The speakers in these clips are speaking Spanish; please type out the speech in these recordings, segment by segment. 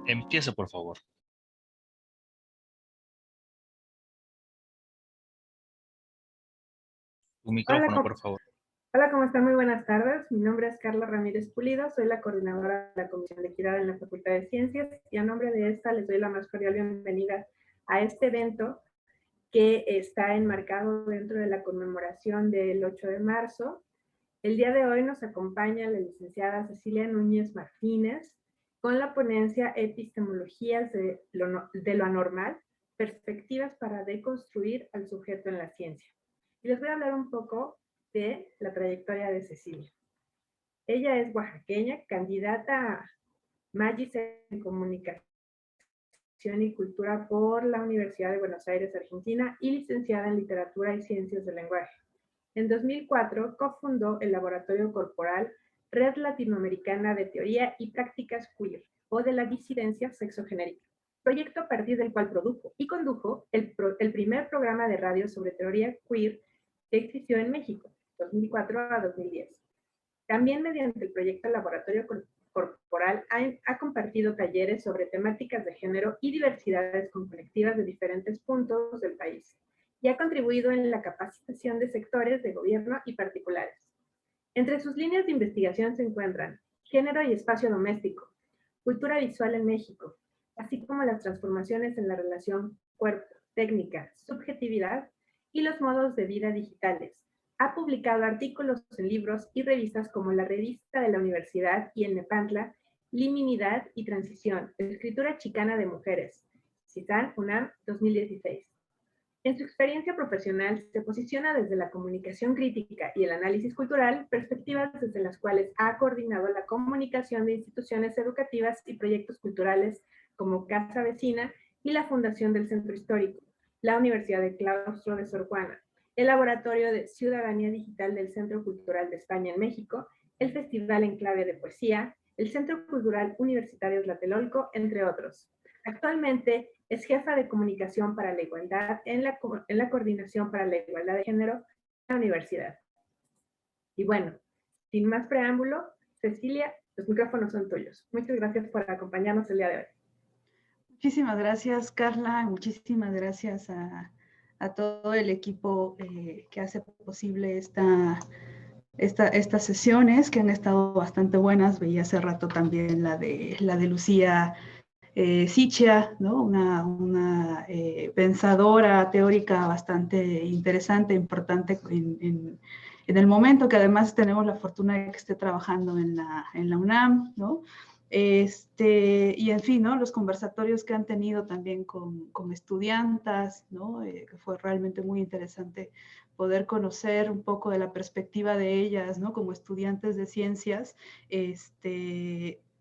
Empiece, por favor. Tu Hola, micrófono, por favor. hola, ¿cómo están? Muy buenas tardes. Mi nombre es Carla Ramírez Pulido, soy la coordinadora de la Comisión de Equidad en la Facultad de Ciencias y a nombre de esta les doy la más cordial bienvenida a este evento que está enmarcado dentro de la conmemoración del 8 de marzo. El día de hoy nos acompaña la licenciada Cecilia Núñez Martínez con la ponencia Epistemologías de lo anormal, perspectivas para deconstruir al sujeto en la ciencia. Y les voy a hablar un poco de la trayectoria de Cecilia. Ella es oaxaqueña, candidata a Magis en Comunicación y Cultura por la Universidad de Buenos Aires, Argentina, y licenciada en Literatura y Ciencias del Lenguaje. En 2004 cofundó el Laboratorio Corporal Red Latinoamericana de Teoría y Prácticas Queer, o de la disidencia sexogenérica, proyecto a partir del cual produjo y condujo el primer programa de radio sobre teoría queer que existió en México, 2004 a 2010. También mediante el proyecto Laboratorio Corporal ha compartido talleres sobre temáticas de género y diversidades con colectivas de diferentes puntos del país y ha contribuido en la capacitación de sectores de gobierno y particulares. Entre sus líneas de investigación se encuentran género y espacio doméstico, cultura visual en México, así como las transformaciones en la relación cuerpo, técnica, subjetividad y los modos de vida digitales. Ha publicado artículos en libros y revistas como La Revista de la Universidad y el Nepantla, Liminidad y Transición, Escritura Chicana de Mujeres, CITAN UNAM 2016. En su experiencia profesional se posiciona desde la comunicación crítica y el análisis cultural, perspectivas desde las cuales ha coordinado la comunicación de instituciones educativas y proyectos culturales como Casa Vecina y la Fundación del Centro Histórico, la Universidad de Claustro de Sor Juana, el Laboratorio de Ciudadanía Digital del Centro Cultural de España en México, el Festival Enclave de Poesía, el Centro Cultural Universitario Tlatelolco, entre otros. Actualmente es jefa de comunicación para la igualdad en la Coordinación para la Igualdad de Género de la universidad. Y bueno, sin más preámbulo, Cecilia, los micrófonos son tuyos. Muchas gracias por acompañarnos el día de hoy. Muchísimas gracias, Carla. Muchísimas gracias a todo el equipo que hace posible estas sesiones, que han estado bastante buenas. Veía hace rato también la de Lucía Sichia, ¿no? Una pensadora teórica bastante interesante, importante en el momento, que además tenemos la fortuna de que esté trabajando en la UNAM, ¿no? Y en fin, ¿no? Los conversatorios que han tenido también con estudiantas, ¿no? Que fue realmente muy interesante poder conocer un poco de la perspectiva de ellas, ¿no? Como estudiantes de ciencias,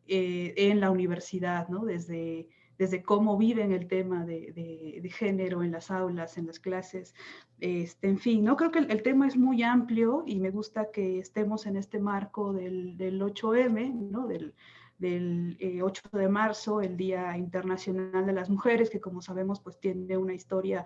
en la universidad, ¿no? Desde cómo viven el tema de género en las aulas, en las clases, en fin, ¿no? Creo que el tema es muy amplio y me gusta que estemos en este marco del 8M, ¿no? Del 8 de marzo, el Día Internacional de las Mujeres, que como sabemos pues tiene una historia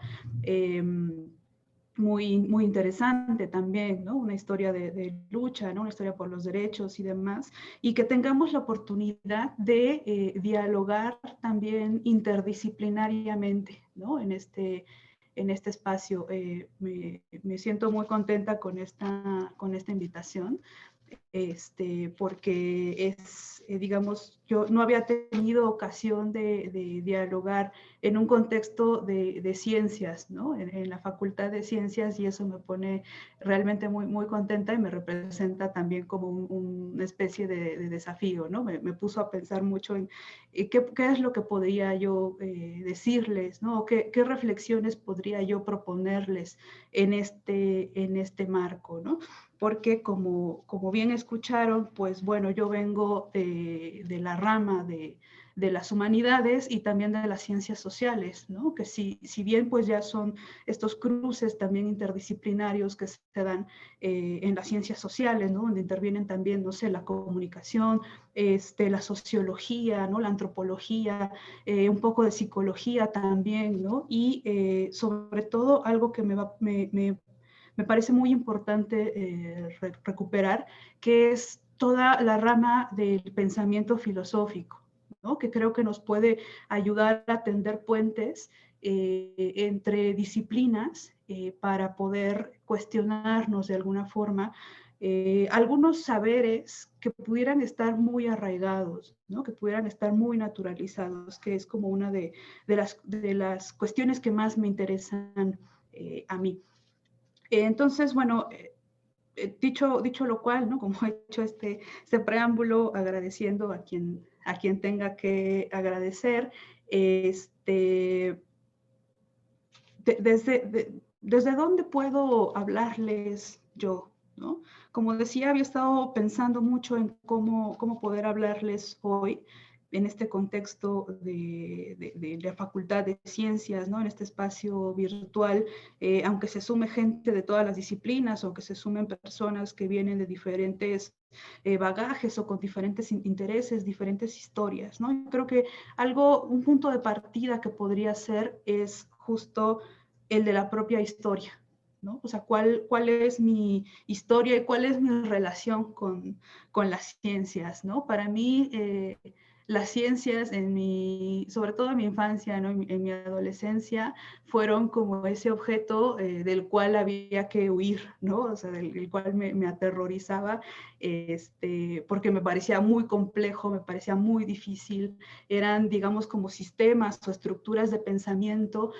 muy interesante también, ¿no? Una historia de lucha, ¿no? Una historia por los derechos y demás, y que tengamos la oportunidad de dialogar también interdisciplinariamente, ¿no? En este espacio. Me siento muy contenta con esta invitación. Porque es, digamos, yo no había tenido ocasión de dialogar en un contexto de ciencias, ¿no? En la Facultad de Ciencias, y eso me pone realmente muy contenta y me representa también como una especie de desafío, ¿no? Me puso a pensar mucho en qué es lo que podría yo decirles, ¿no? ¿Qué reflexiones podría yo proponerles en este marco, ¿no? Porque como bien escucharon, pues bueno, yo vengo de la rama de las humanidades y también de las ciencias sociales, ¿no? Que si bien pues ya son estos cruces también interdisciplinarios que se dan en las ciencias sociales, ¿no? Donde intervienen también, no sé, la comunicación, la sociología, ¿no? La antropología, un poco de psicología también, ¿no? Y sobre todo algo que me parece muy importante recuperar, que es toda la rama del pensamiento filosófico, ¿no? Que creo que nos puede ayudar a tender puentes entre disciplinas para poder cuestionarnos de alguna forma algunos saberes que pudieran estar muy arraigados, ¿no? Que pudieran estar muy naturalizados, que es como una de las cuestiones que más me interesan a mí. Entonces, bueno, dicho lo cual, ¿no? Como he hecho este preámbulo, agradeciendo a quien tenga que agradecer, desde dónde puedo hablarles yo, ¿no? Como decía, había estado pensando mucho en cómo poder hablarles hoy en este contexto de la Facultad de Ciencias, ¿no? En este espacio virtual, aunque se sume gente de todas las disciplinas o que se sumen personas que vienen de diferentes bagajes o con diferentes intereses, diferentes historias, ¿no? Yo creo que un punto de partida que podría ser es justo el de la propia historia, ¿no? O sea, cuál es mi historia y cuál es mi relación con las ciencias, ¿no? Para mí, las ciencias sobre todo en mi infancia, ¿no? En mi adolescencia, fueron como ese objeto del cual había que huir, ¿no? O sea, del cual me aterrorizaba, porque me parecía muy complejo, me parecía muy difícil, eran, digamos, como sistemas o estructuras de pensamiento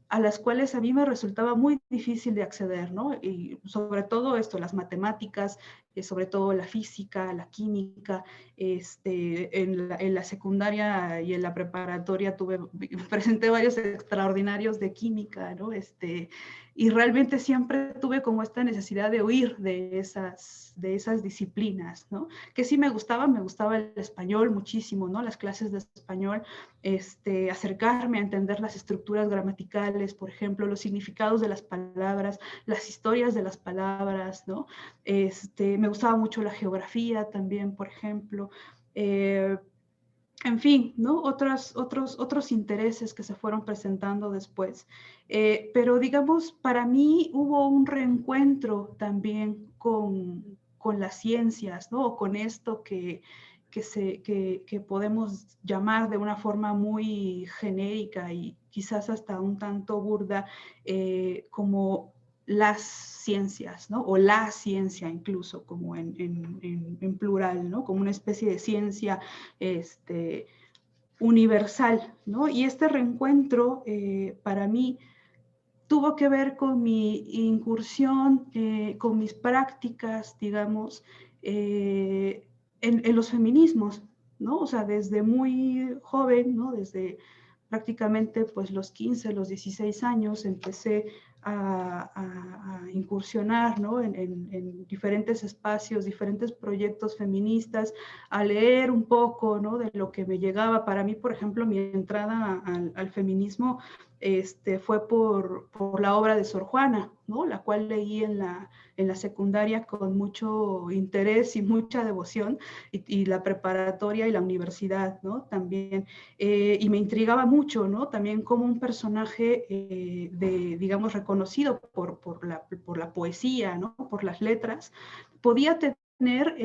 a las cuales a mí me resultaba muy difícil de acceder, ¿no? Y sobre todo esto, las matemáticas, sobre todo la física, la química, en la secundaria y en la preparatoria presenté varios extraordinarios de química, ¿no? Y realmente siempre tuve como esta necesidad de huir de esas disciplinas, ¿no? Que sí me gustaba el español muchísimo, ¿no? Las clases de español, acercarme a entender las estructuras gramaticales, por ejemplo, los significados de las palabras, las historias de las palabras, ¿no? Me gustaba mucho la geografía también, por ejemplo. En fin, ¿no? Otros intereses que se fueron presentando después. Pero digamos, para mí hubo un reencuentro también con las ciencias, ¿no? O con esto que podemos llamar de una forma muy genérica y quizás hasta un tanto burda, como las ciencias, ¿no? O la ciencia incluso, como en plural, ¿no? Como una especie de ciencia universal, ¿no? Y este reencuentro para mí tuvo que ver con mi incursión, con mis prácticas, digamos, en los feminismos, ¿no? O sea, desde muy joven, ¿no? Desde prácticamente pues los 15, los 16 años empecé a incursionar, ¿no? En diferentes espacios, diferentes proyectos feministas, a leer un poco, ¿no? De lo que me llegaba. Para mí, por ejemplo, mi entrada al feminismo fue por la obra de Sor Juana, ¿no? La cual leí en la secundaria con mucho interés y mucha devoción, y la preparatoria y la universidad, ¿no? También. Y me intrigaba mucho, ¿no? También como un personaje digamos, reconocido por la poesía, ¿no? Por las letras, podía tener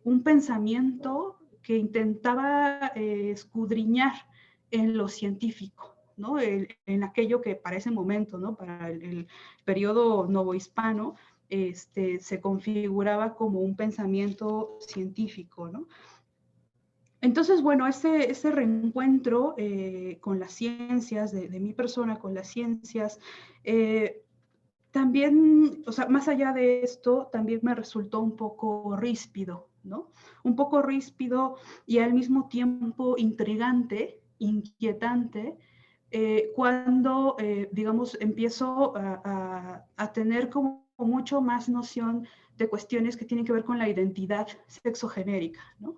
un pensamiento que intentaba escudriñar en lo científico, ¿no? En aquello que para ese momento, ¿no? Para el periodo novohispano, se configuraba como un pensamiento científico, ¿no? Entonces, bueno, ese reencuentro con las ciencias, de mi persona con las ciencias, también, o sea, más allá de esto, también me resultó un poco ríspido, ¿no? Un poco ríspido y al mismo tiempo intrigante, inquietante, cuando, digamos, empiezo a tener como mucho más noción de cuestiones que tienen que ver con la identidad sexogenérica, ¿no?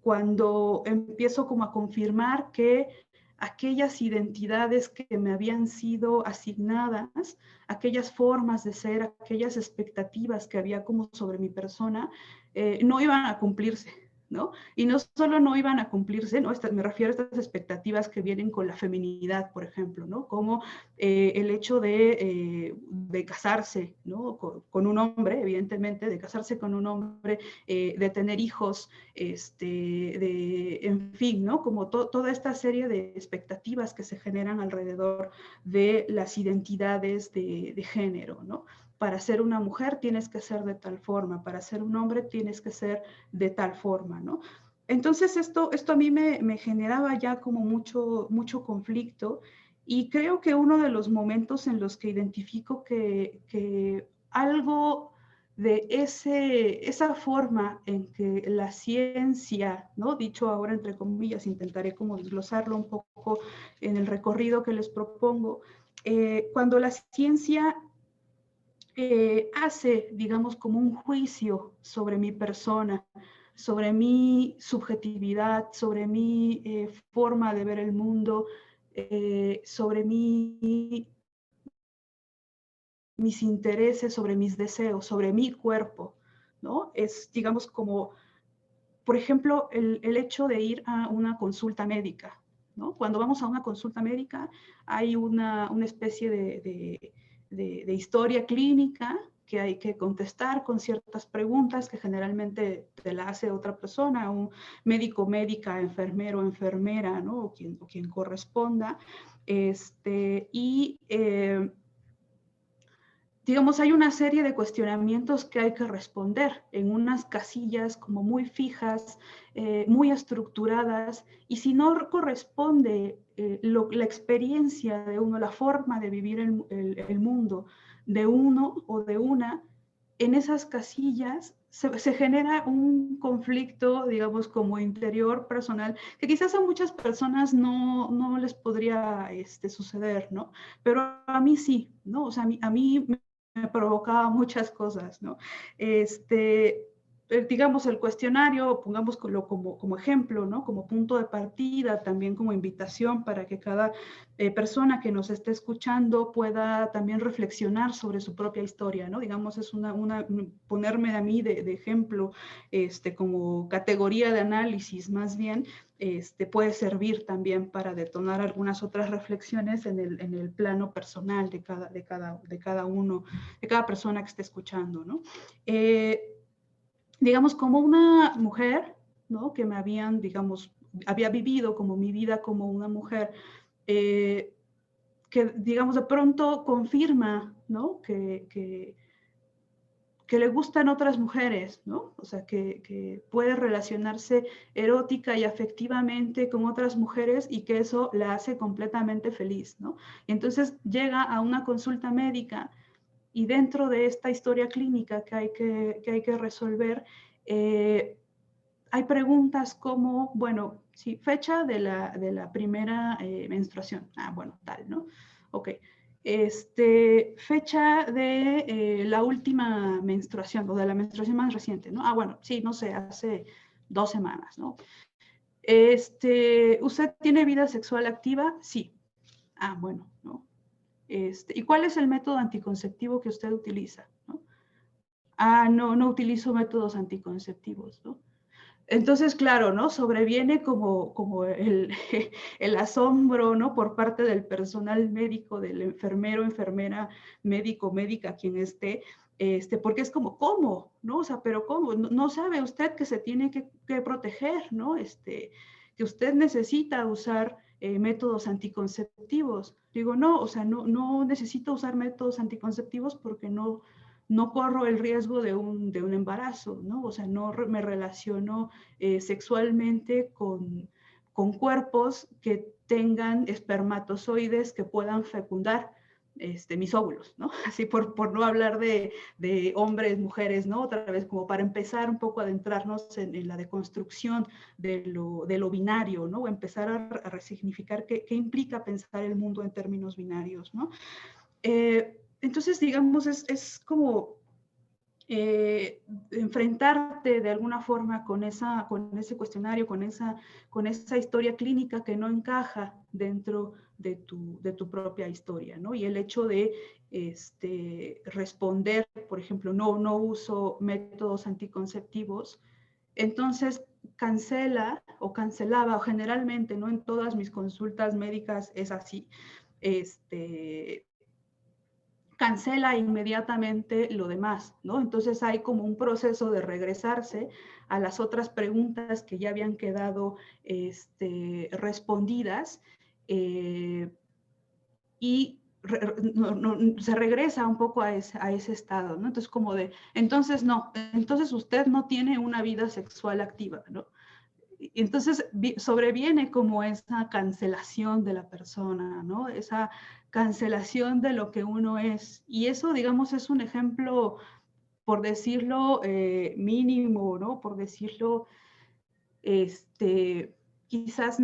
Cuando empiezo como a confirmar que aquellas identidades que me habían sido asignadas, aquellas formas de ser, aquellas expectativas que había como sobre mi persona, no iban a cumplirse, ¿no? Y no solo no iban a cumplirse, ¿no? Me refiero a estas expectativas que vienen con la feminidad, por ejemplo, ¿no? Como el hecho de casarse, ¿no? Con un hombre, evidentemente, de casarse con un hombre, de tener hijos, en fin, ¿no? Como toda esta serie de expectativas que se generan alrededor de las identidades de género, ¿no? Para ser una mujer tienes que ser de tal forma, para ser un hombre tienes que ser de tal forma, ¿no? Entonces esto a mí me generaba ya como mucho conflicto, y creo que uno de los momentos en los que identifico que algo de esa forma en que la ciencia, ¿no? Dicho ahora entre comillas, intentaré como desglosarlo un poco en el recorrido que les propongo, cuando la ciencia hace, digamos, como un juicio sobre mi persona, sobre mi subjetividad, sobre mi forma de ver el mundo, sobre mis intereses, sobre mis deseos, sobre mi cuerpo, ¿no? Es, digamos, como, por ejemplo, el hecho de ir a una consulta médica, ¿no? Cuando vamos a una consulta médica hay una especie de historia clínica que hay que contestar con ciertas preguntas que generalmente te la hace otra persona, un médico, médica, enfermero, enfermera, ¿no? O quien corresponda. Y digamos, hay una serie de cuestionamientos que hay que responder en unas casillas como muy fijas, muy estructuradas, y si no corresponde la experiencia de uno, la forma de vivir el mundo de uno o de una, en esas casillas se genera un conflicto, digamos, como interior personal, que quizás a muchas personas no les podría suceder, ¿no? Pero a mí sí, ¿no? O sea, a mí me provocaba muchas cosas, ¿no? Digamos, el cuestionario, pongámoslo como ejemplo, ¿no? Como punto de partida, también como invitación para que cada persona que nos esté escuchando pueda también reflexionar sobre su propia historia, ¿no? Digamos, es ponerme a mí de ejemplo, como categoría de análisis más bien, puede servir también para detonar algunas otras reflexiones en el plano personal de cada uno, de cada persona que esté escuchando, ¿no? Digamos, como una mujer, ¿no? Que digamos, había vivido como mi vida como una mujer, que, digamos, de pronto confirma, ¿no? Que le gustan otras mujeres, ¿no? O sea, que puede relacionarse erótica y afectivamente con otras mujeres, y que eso la hace completamente feliz, ¿no? Y entonces llega a una consulta médica, y dentro de esta historia clínica que hay que resolver, hay preguntas como, bueno, sí, fecha de la primera menstruación. Ah, bueno, tal, ¿no? Ok. Fecha de la última menstruación, o de la menstruación más reciente, ¿no? Ah, bueno, sí, no sé, hace 2 semanas, ¿no? ¿Usted tiene vida sexual activa? Sí. Ah, bueno, ¿no? ¿Y cuál es el método anticonceptivo que usted utiliza? ¿No? Ah, no utilizo métodos anticonceptivos, ¿no? Entonces, claro, ¿no? Sobreviene como el asombro, ¿no? Por parte del personal médico, del enfermero, enfermera, médico, médica, quien esté, porque es como, ¿cómo? ¿No? O sea, pero ¿cómo? No sabe usted que se tiene que proteger, ¿no? Que usted necesita usar métodos anticonceptivos. Digo, no, o sea, no necesito usar métodos anticonceptivos porque no corro el riesgo de un embarazo, ¿no? O sea, no me relaciono sexualmente con cuerpos que tengan espermatozoides que puedan fecundar mis óvulos, ¿no? Así por no hablar de hombres, mujeres, ¿no? Otra vez, como para empezar un poco a adentrarnos en la deconstrucción de lo binario, ¿no? O empezar a resignificar qué implica pensar el mundo en términos binarios, ¿no? Entonces, digamos, es como enfrentarte de alguna forma con ese cuestionario, con esa historia clínica que no encaja dentro de tu propia historia, ¿no? Y el hecho de responder, por ejemplo, no uso métodos anticonceptivos, entonces cancela o cancelaba, o generalmente, ¿no? En todas mis consultas médicas es así, cancela inmediatamente lo demás, ¿no? Entonces hay como un proceso de regresarse a las otras preguntas que ya habían quedado respondidas, y se regresa un poco a ese estado, ¿no? Entonces como de, entonces no, entonces usted no tiene una vida sexual activa, ¿no? Entonces sobreviene como esa cancelación de la persona, ¿no? Esa cancelación de lo que uno es. Y eso, digamos, es un ejemplo, por decirlo mínimo, ¿no? Por decirlo, quizás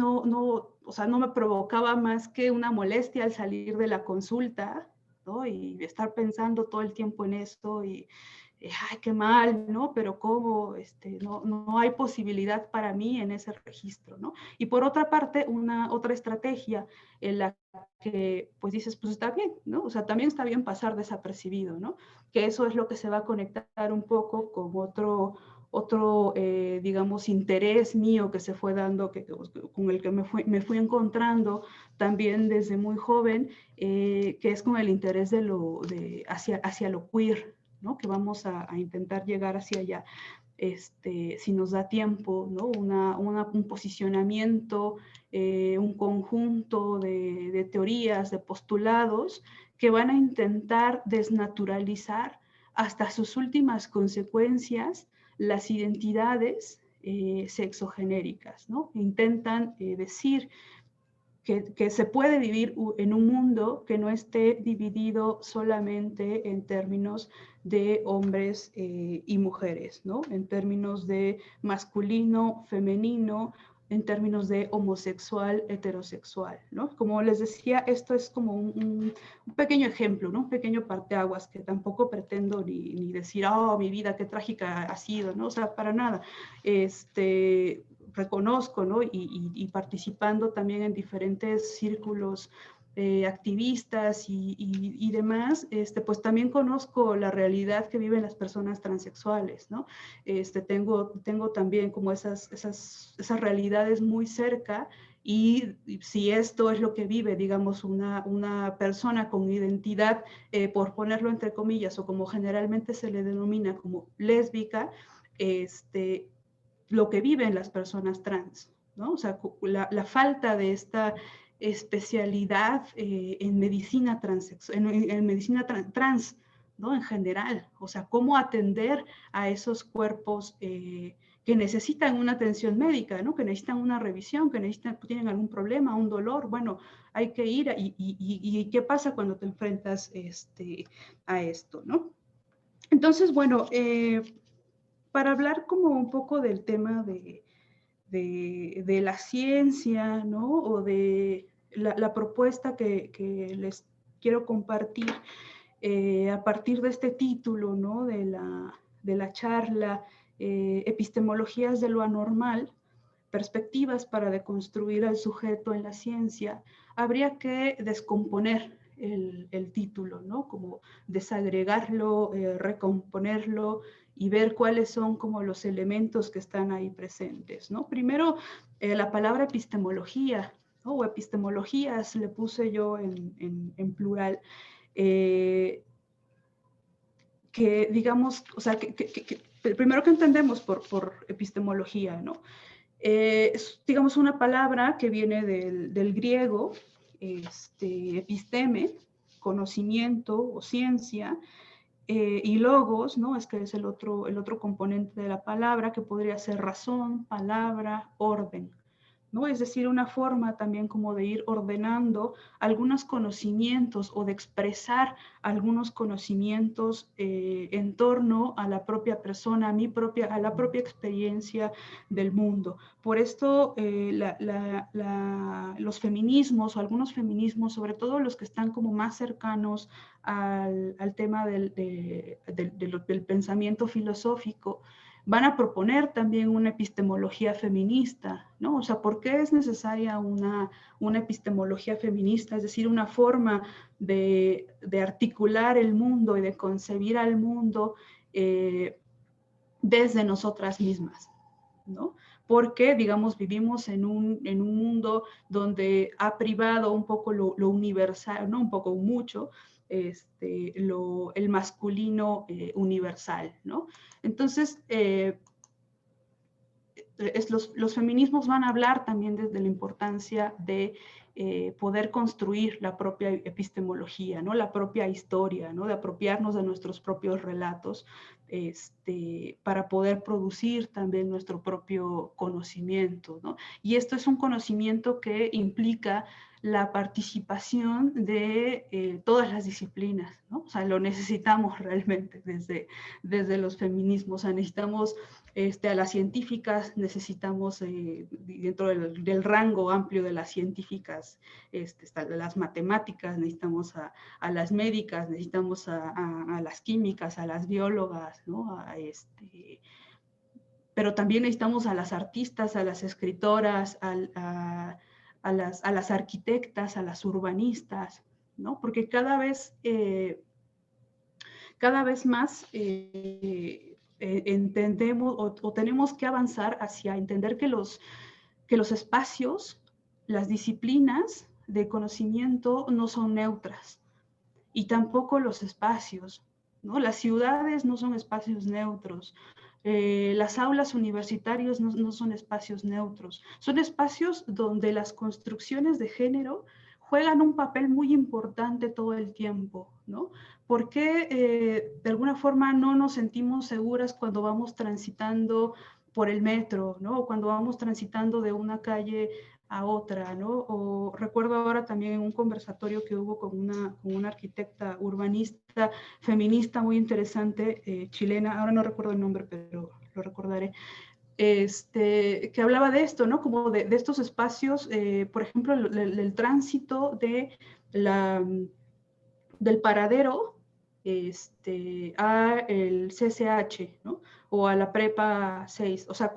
o sea, no me provocaba más que una molestia al salir de la consulta, ¿no? Y estar pensando todo el tiempo en esto y ay, qué mal, ¿no? Pero cómo, no hay posibilidad para mí en ese registro, ¿no? Y por otra parte, otra estrategia en la que, pues dices, pues está bien, ¿no? O sea, también está bien pasar desapercibido, ¿no? Que eso es lo que se va a conectar un poco con otro digamos, interés mío que se fue dando, con el que me fui encontrando también desde muy joven, que es con el interés hacia lo queer, ¿no? Que vamos a intentar llegar hacia allá, si nos da tiempo, ¿no? Un posicionamiento, un conjunto de teorías, de postulados que van a intentar desnaturalizar hasta sus últimas consecuencias las identidades sexogenéricas, ¿no? Intentan decir que se puede vivir en un mundo que no esté dividido solamente en términos de hombres y mujeres, ¿no? En términos de masculino, femenino, en términos de homosexual, heterosexual, ¿no? Como les decía, esto es como un pequeño ejemplo, ¿no? Un pequeño parteaguas que tampoco pretendo ni decir, oh, mi vida, qué trágica ha sido, ¿no? O sea, para nada. Reconozco, ¿no? Y participando también en diferentes círculos activistas y demás, pues también conozco la realidad que viven las personas transexuales, ¿no? Tengo también como esas realidades muy cerca, y si esto es lo que vive, digamos, una persona con identidad, por ponerlo entre comillas, o como generalmente se le denomina como lésbica, lo que viven las personas trans, ¿no? O sea, la falta de esta especialidad en medicina en medicina trans, ¿no? En general, o sea, cómo atender a esos cuerpos que necesitan una atención médica, ¿no? Que necesitan una revisión, que tienen algún problema, un dolor, bueno, hay que ir y qué pasa cuando te enfrentas a esto, ¿no? Entonces, bueno, para hablar como un poco del tema de la ciencia, ¿no? O de la propuesta que les quiero compartir a partir de este título, ¿no? De la charla, Epistemologías de lo anormal, perspectivas para deconstruir al sujeto en la ciencia, habría que descomponer el título, ¿no? Como desagregarlo, recomponerlo y ver cuáles son como los elementos que están ahí presentes, ¿no? Primero, la palabra epistemología, ¿no? O epistemologías le puse yo en plural, que digamos, o sea, primero que entendemos por epistemología, ¿no? Es, digamos, una palabra que viene del griego, episteme, conocimiento o ciencia, y logos, ¿no? Es que es el otro componente de la palabra, que podría ser razón, palabra, orden, ¿no? Es decir, una forma también como de ir ordenando algunos conocimientos o de expresar algunos conocimientos en torno a la propia persona, a la propia experiencia del mundo. Por esto los feminismos o algunos feminismos, sobre todo los que están como más cercanos al tema del pensamiento filosófico, van a proponer también una epistemología feminista, ¿no? O sea, ¿por qué es necesaria una epistemología feminista? Es decir, una forma de articular el mundo y de concebir al mundo desde nosotras mismas, ¿no? porque, digamos, vivimos en un mundo donde ha privado un poco lo universal, no un poco, mucho, el masculino universal, ¿no? Entonces, los feminismos van a hablar también desde la importancia de poder construir la propia epistemología, ¿no? La propia historia, ¿no? De apropiarnos de nuestros propios relatos para poder producir también nuestro propio conocimiento, ¿no? Y esto es un conocimiento que implica la participación de todas las disciplinas, ¿no? O sea, lo necesitamos realmente desde los feminismos, o sea, necesitamos a las científicas, necesitamos dentro del rango amplio de las científicas, las matemáticas, necesitamos a las médicas, necesitamos a las químicas, a las biólogas, ¿no? Pero también necesitamos a las artistas, a las escritoras, a las arquitectas, a las urbanistas, ¿no? Porque cada vez más entendemos o tenemos que avanzar hacia entender que los espacios, las disciplinas de conocimiento no son neutras, y tampoco los espacios, ¿no? Las ciudades no son espacios neutros, las aulas universitarias no son espacios neutros, son espacios donde las construcciones de género juegan un papel muy importante todo el tiempo, ¿no? Porque de alguna forma no nos sentimos seguras cuando vamos transitando por el metro, ¿no? O cuando vamos transitando de una calle a otra, ¿no? O recuerdo ahora también un conversatorio que hubo con una arquitecta urbanista feminista muy interesante, chilena, ahora no recuerdo el nombre, pero lo recordaré, que hablaba de esto, ¿no? Como de estos espacios, por ejemplo, el tránsito del paradero a el CCH, ¿no? O a la prepa 6. O sea,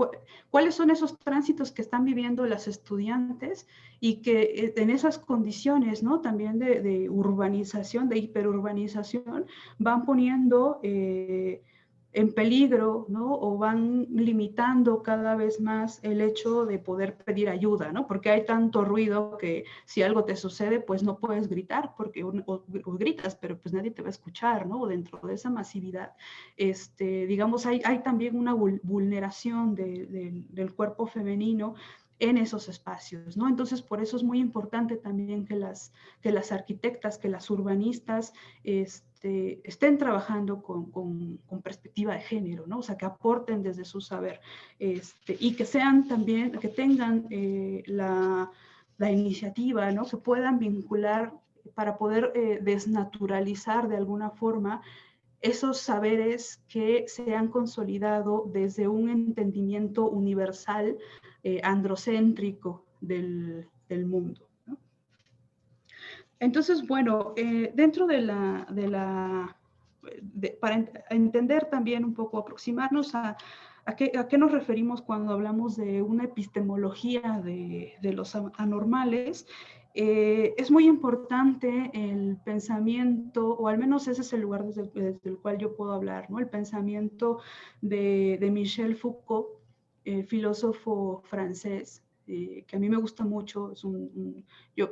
¿cuáles son esos tránsitos que están viviendo las estudiantes y que en esas condiciones, ¿no? También de urbanización, de hiperurbanización, van poniendo en peligro, ¿no? O van limitando cada vez más el hecho de poder pedir ayuda, ¿no? Porque hay tanto ruido que si algo te sucede, pues no puedes gritar, porque o gritas, pero pues nadie te va a escuchar, ¿no? Dentro de esa masividad, digamos, hay también una vulneración del cuerpo femenino en esos espacios, ¿no? Entonces, por eso es muy importante también que las arquitectas, que las urbanistas, estén trabajando con perspectiva de género, ¿no? O sea, que aporten desde su saber y que sean también, que tengan la iniciativa, ¿no? Que puedan vincular para poder desnaturalizar de alguna forma esos saberes que se han consolidado desde un entendimiento universal, androcéntrico del mundo. Entonces, bueno, dentro para entender también un poco, aproximarnos a qué nos referimos cuando hablamos de una epistemología de los anormales, es muy importante el pensamiento, o al menos ese es el lugar desde el cual yo puedo hablar, ¿no? El pensamiento de Michel Foucault, filósofo francés, que a mí me gusta mucho,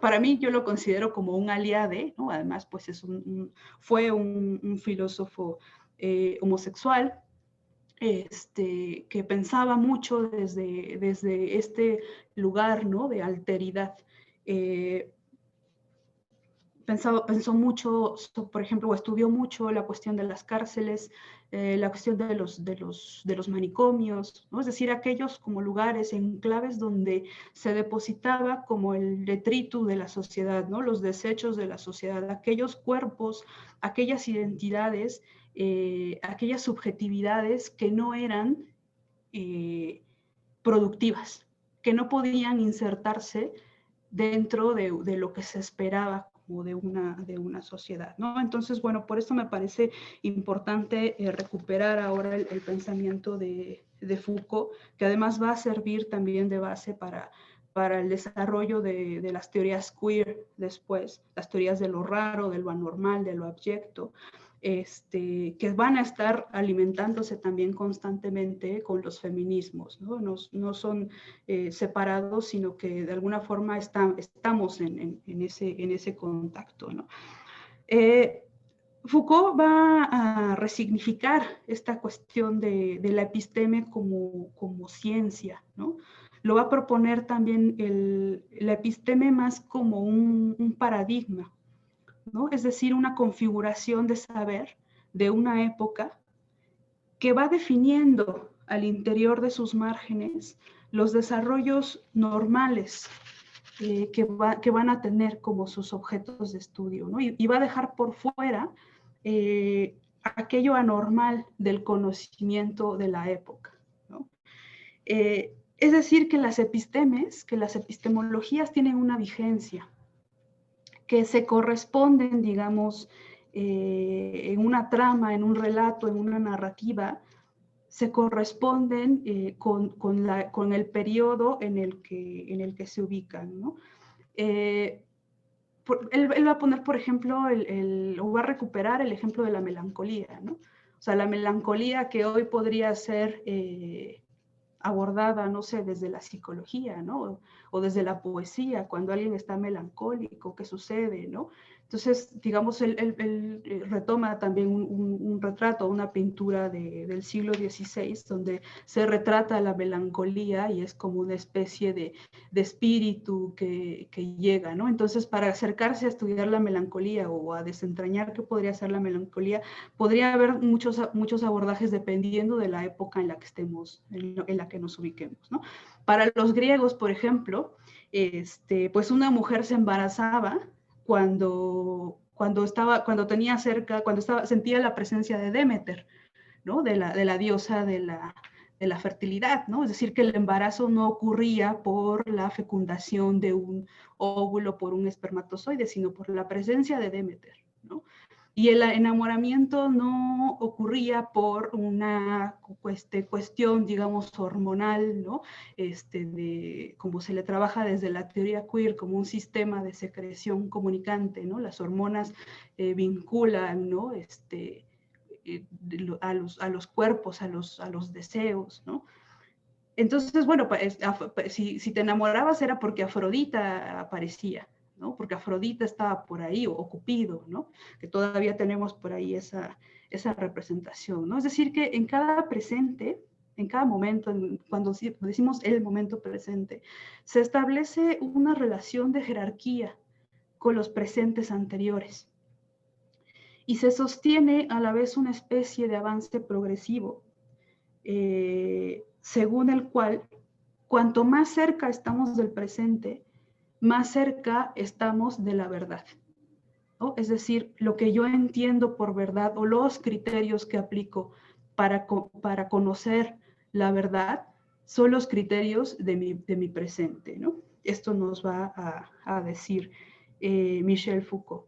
para mí yo lo considero como un aliade, ¿no? Además, pues fue un filósofo homosexual, que pensaba mucho desde este lugar, ¿no? De alteridad. Pensó mucho, por ejemplo, o estudió mucho la cuestión de las cárceles, la cuestión de los manicomios, ¿no? Es decir, aquellos como lugares, enclaves donde se depositaba como el detritus de la sociedad, ¿no? Los desechos de la sociedad, aquellos cuerpos, aquellas identidades, aquellas subjetividades que no eran productivas, que no podían insertarse dentro de lo que se esperaba como de una sociedad, ¿no? Entonces, bueno, por eso me parece importante recuperar ahora el pensamiento de Foucault, que además va a servir también de base para el desarrollo de las teorías queer después, las teorías de lo raro, de lo anormal, de lo abyecto, que van a estar alimentándose también constantemente con los feminismos, ¿no? No son separados, sino que de alguna forma estamos en ese contacto, ¿no? Foucault va a resignificar esta cuestión de la episteme como ciencia, ¿no? Lo va a proponer también la episteme más como un paradigma, ¿no? Es decir, una configuración de saber de una época que va definiendo al interior de sus márgenes los desarrollos normales que van a tener como sus objetos de estudio, ¿no? Y va a dejar por fuera aquello anormal del conocimiento de la época, ¿no? Es decir, que las epistemes, que las epistemologías tienen una vigencia, que se corresponden, digamos, en una trama, en un relato, en una narrativa, se corresponden con el periodo en el que se ubican, ¿no? Él va a poner, por ejemplo, o va a recuperar el ejemplo de la melancolía, ¿no? O sea, la melancolía que hoy podría ser abordada, no sé, desde la psicología, ¿no? O desde la poesía, cuando alguien está melancólico, ¿qué sucede, no? Entonces, digamos, él retoma también un retrato, una pintura del siglo XVI, donde se retrata la melancolía y es como una especie de espíritu que llega, ¿no? Entonces, para acercarse a estudiar la melancolía o a desentrañar qué podría ser la melancolía, podría haber muchos abordajes dependiendo de la época en la que estemos, en la que nos ubiquemos, ¿no? Para los griegos, por ejemplo, pues una mujer se embarazaba cuando sentía la presencia de Demeter, ¿no? De la diosa de la fertilidad, ¿no? Es decir, que el embarazo no ocurría por la fecundación de un óvulo, por un espermatozoide, sino por la presencia de Demeter, ¿no? Y el enamoramiento no ocurría por una cuestión, digamos, hormonal, ¿no? Como se le trabaja desde la teoría queer, como un sistema de secreción comunicante, ¿no? Las hormonas vinculan, ¿no? A los cuerpos, a los deseos, ¿no? Entonces, bueno, si te enamorabas era porque Afrodita aparecía, ¿no? Porque Afrodita estaba por ahí, o Cupido, ¿no? Que todavía tenemos por ahí esa representación, ¿no? Es decir, que en cada presente, en cada momento, cuando decimos el momento presente, se establece una relación de jerarquía con los presentes anteriores. Y se sostiene a la vez una especie de avance progresivo, según el cual, cuanto más cerca estamos del presente, más cerca estamos de la verdad, ¿no? Es decir, lo que yo entiendo por verdad o los criterios que aplico para conocer la verdad son los criterios de mi presente, ¿no? Esto nos va a decir Michel Foucault.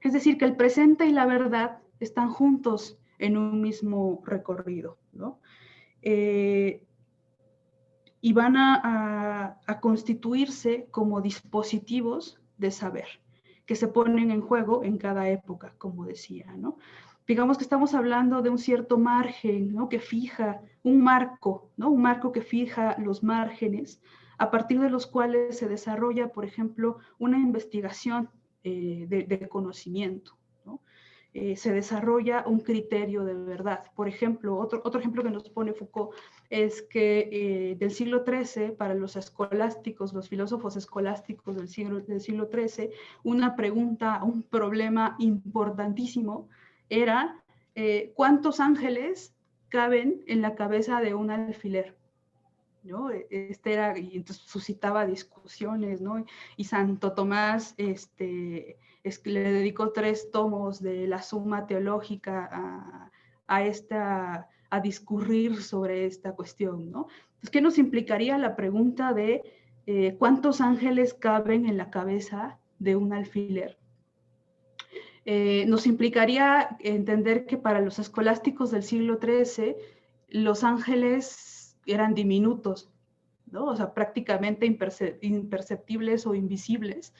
Es decir, que el presente y la verdad están juntos en un mismo recorrido, ¿no? Y van a constituirse como dispositivos de saber que se ponen en juego en cada época, como decía, ¿no? Digamos que estamos hablando de un cierto margen, ¿no? Que fija un marco, ¿no? Un marco que fija los márgenes a partir de los cuales se desarrolla, por ejemplo, una investigación de conocimiento, ¿no? Se desarrolla un criterio de verdad. Por ejemplo, otro ejemplo que nos pone Foucault es que del siglo XIII, para los escolásticos, los filósofos escolásticos del siglo XIII, una pregunta, un problema importantísimo era ¿cuántos ángeles caben en la cabeza de un alfiler? ¿No? Y entonces suscitaba discusiones, ¿no? Y Santo Tomás le dedicó 3 tomos de la Suma Teológica a discurrir sobre esta cuestión, ¿no? Entonces, ¿qué nos implicaría la pregunta de cuántos ángeles caben en la cabeza de un alfiler? Nos implicaría entender que para los escolásticos del siglo XIII, los ángeles eran diminutos, ¿no? O sea, prácticamente imperceptibles o invisibles,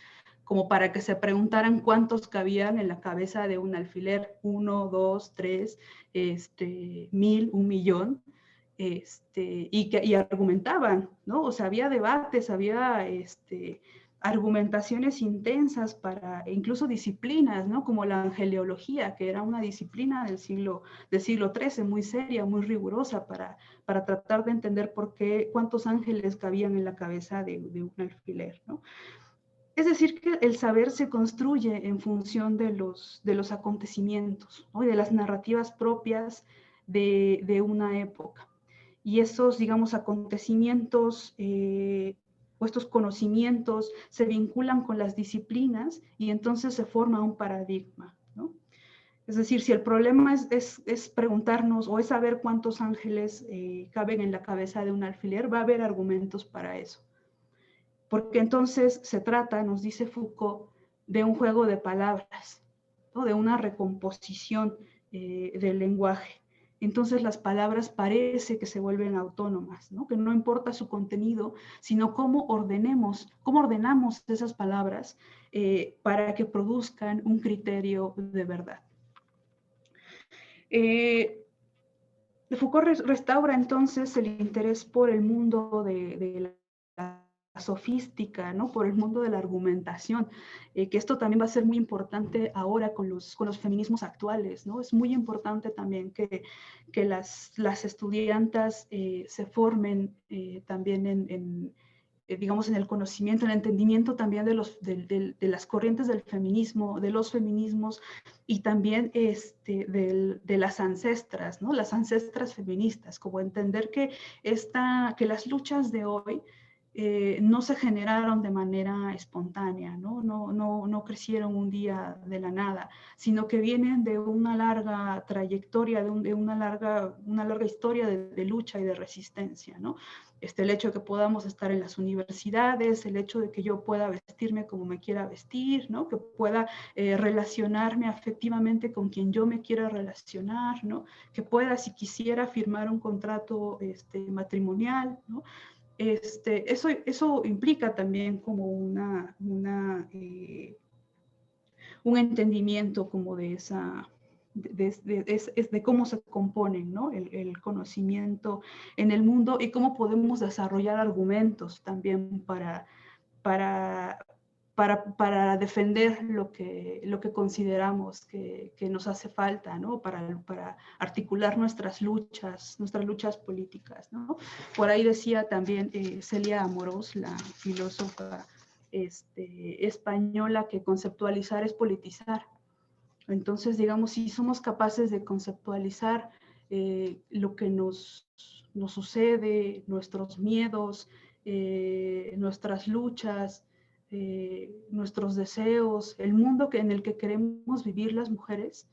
como para que se preguntaran cuántos cabían en la cabeza de un alfiler, 1, 2, 3, 1000, 1,000,000, y argumentaban, ¿no? O sea, había debates, había argumentaciones intensas para incluso disciplinas, ¿no? Como la angeleología, que era una disciplina del siglo XIII, muy seria, muy rigurosa para tratar de entender cuántos ángeles cabían en la cabeza de un alfiler, ¿no? Es decir, que el saber se construye en función de los acontecimientos, ¿no? Y de las narrativas propias de una época. Y esos, digamos, acontecimientos o estos conocimientos se vinculan con las disciplinas y entonces se forma un paradigma, ¿no? Es decir, si el problema es preguntarnos o es saber cuántos ángeles caben en la cabeza de un alfiler, va a haber argumentos para eso. Porque entonces se trata, nos dice Foucault, de un juego de palabras, ¿no? De una recomposición del lenguaje. Entonces las palabras parece que se vuelven autónomas, ¿no? Que no importa su contenido, sino cómo ordenamos esas palabras para que produzcan un criterio de verdad. Foucault restaura entonces el interés por el mundo de la sofística, ¿no? Por el mundo de la argumentación, que esto también va a ser muy importante ahora con los feminismos actuales, ¿no? Es muy importante también que las estudiantas se formen también digamos, en el conocimiento, en el entendimiento también de las corrientes del feminismo, de los feminismos y también de las ancestras, ¿no? Las ancestras feministas, como entender que las luchas de hoy no se generaron de manera espontánea, ¿no? No crecieron un día de la nada, sino que vienen de una larga trayectoria, de una larga historia de lucha y de resistencia, ¿no? El hecho de que podamos estar en las universidades, el hecho de que yo pueda vestirme como me quiera vestir, ¿no? Que pueda relacionarme afectivamente con quien yo me quiera relacionar, ¿no? Que pueda, si quisiera, firmar un contrato matrimonial, ¿no? Eso implica también como un entendimiento como de cómo se componen, ¿no? el conocimiento en el mundo y cómo podemos desarrollar argumentos también para defender lo que consideramos que nos hace falta, ¿no? Para articular nuestras luchas políticas, ¿no? Por ahí decía también Celia Amorós, la filósofa española, que conceptualizar es politizar. Entonces, digamos, si somos capaces de conceptualizar lo que nos sucede, nuestros miedos, nuestras luchas, nuestros deseos, el mundo en el que queremos vivir las mujeres,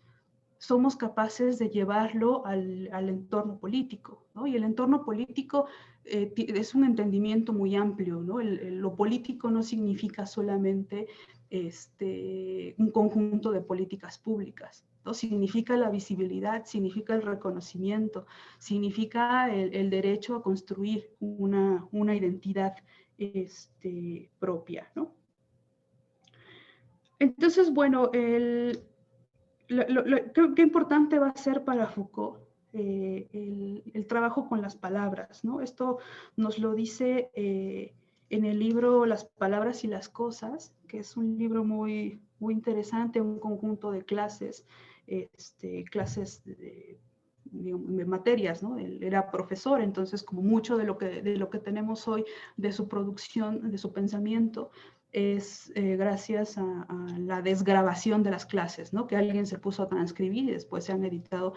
somos capaces de llevarlo al entorno político, ¿no? Y el entorno político es un entendimiento muy amplio, ¿no? Lo político no significa solamente un conjunto de políticas públicas, ¿no? Significa la visibilidad, significa el reconocimiento, significa el derecho a construir una identidad propia, ¿no? Entonces, bueno, qué importante va a ser para Foucault el trabajo con las palabras, ¿no? Esto nos lo dice en el libro Las palabras y las cosas, que es un libro muy, muy interesante, un conjunto de clases, clases de materias, ¿no? Él era profesor, entonces como mucho de lo que tenemos hoy de su producción, de su pensamiento, es gracias a la desgrabación de las clases, ¿no? Que alguien se puso a transcribir y después se han editado